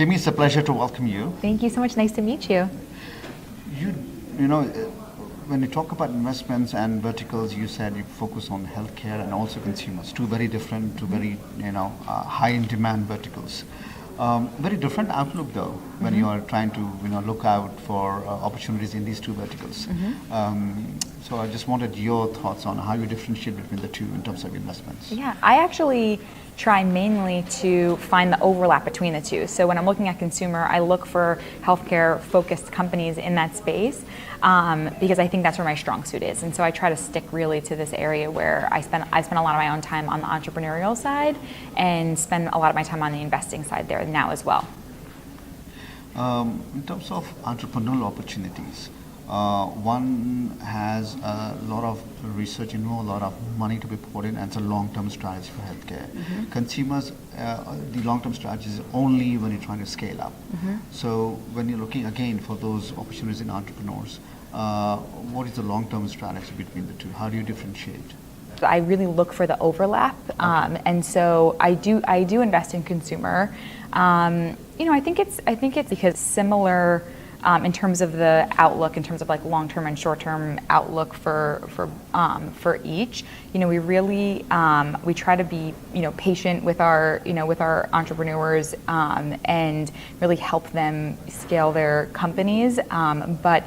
Kimmy, it's a pleasure to welcome you. Thank you so much. Nice to meet you. You know, when you talk about investments and verticals, you said you focus on healthcare and also consumers, two very different, two very, high in demand verticals. Very different outlook though when you are trying to look out for opportunities in these two verticals. So I just wanted your thoughts on how you differentiate between the two in terms of investments. Yeah, I actually try mainly to find the overlap between the two. So when I'm looking at consumer, I look for healthcare focused companies in that space because I think that's where my strong suit is. And so I try to stick really to this area where I spend a lot of my own time on the entrepreneurial side and spend a lot of my time on the investing side there now as well. In terms of entrepreneurial opportunities, one has a lot of research involved, a lot of money to be poured in, and it's a long-term strategy for healthcare. Consumers, the long-term strategy is only when you're trying to scale up. So when you're looking again for those opportunities in entrepreneurs, what is the long-term strategy between the two? How do you differentiate? I really look for the overlap, and so I do invest in consumer. I think it's because similar. In terms of the outlook, in terms of like long-term and short-term outlook for each, we really we try to be patient with our entrepreneurs and really help them scale their companies. But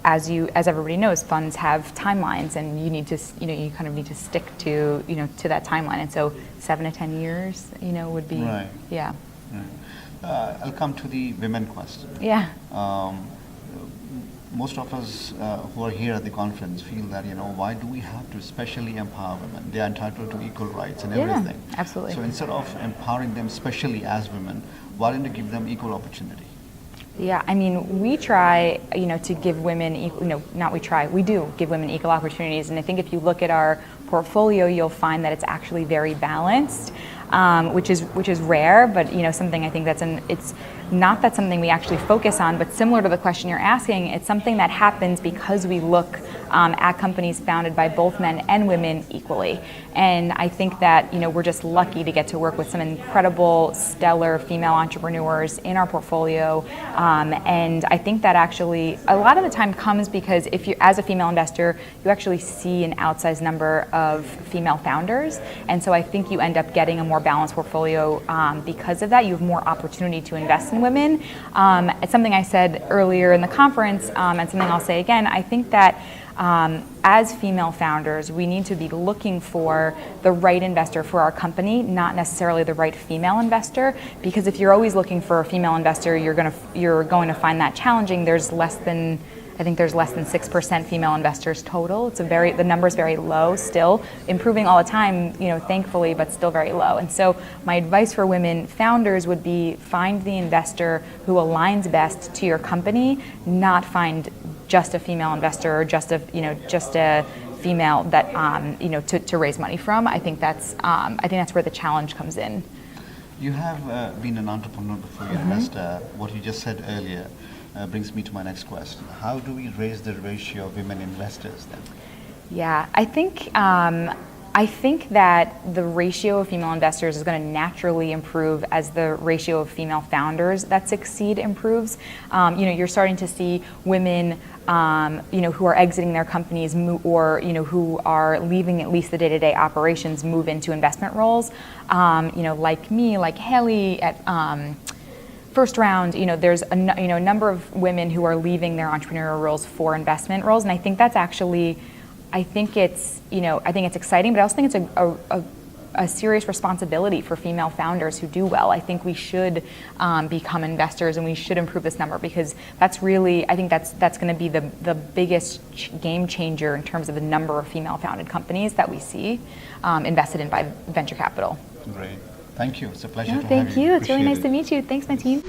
as everybody knows, funds have timelines, and you need to you kind of need to stick to to that timeline. And so 7 to 10 years would be right. Yeah. Right. I'll come to the women question. Yeah. Most of us who are here at the conference feel that, why do we have to especially empower women? They are entitled to equal rights and everything. Absolutely. So instead of empowering them especially as women, why don't you give them equal opportunity? Yeah, I mean, we try, to give women, we do give women equal opportunities. And I think if you look at our portfolio, you'll find that it's actually very balanced, which is rare, but something I think it's not that something we actually focus on, but similar to the question you're asking, it's something that happens because we look at companies founded by both men and women equally. And I think that we're just lucky to get to work with some incredible, stellar female entrepreneurs in our portfolio. And I think that actually a lot of the time comes because if you, as a female investor, you actually see an outsized number of female founders. And so I think you end up getting a more balanced portfolio because of that. You have more opportunity to invest in women. It's something I said earlier in the conference, and something I'll say again. I think that as female founders, we need to be looking for the right investor for our company, not necessarily the right female investor. Because if you're always looking for a female investor, you're going to find that challenging. There's less than 6% female investors total. The number is very low still, improving all the time, thankfully, but still very low. And so my advice for women founders would be find the investor who aligns best to your company, not find just a female investor or just a female that to raise money from. I think that's where the challenge comes in. You have been an entrepreneur before you investor. What you just said earlier brings me to my next question. How do we raise the ratio of women investors then? Yeah, I think that the ratio of female investors is going to naturally improve as the ratio of female founders that succeed improves. You're starting to see women, who are exiting their companies or who are leaving at least the day-to-day operations move into investment roles. Like me, like Haley at First Round. There's a number of women who are leaving their entrepreneurial roles for investment roles, and I think that's actually. I think it's exciting, but I also think it's a serious responsibility for female founders who do well. I think we should become investors, and we should improve this number because that's going to be the biggest game changer in terms of the number of female founded companies that we see invested in by venture capital. Great. Thank you. It's a pleasure to have you. Thank you. It's really nice to meet you. Thanks, my team.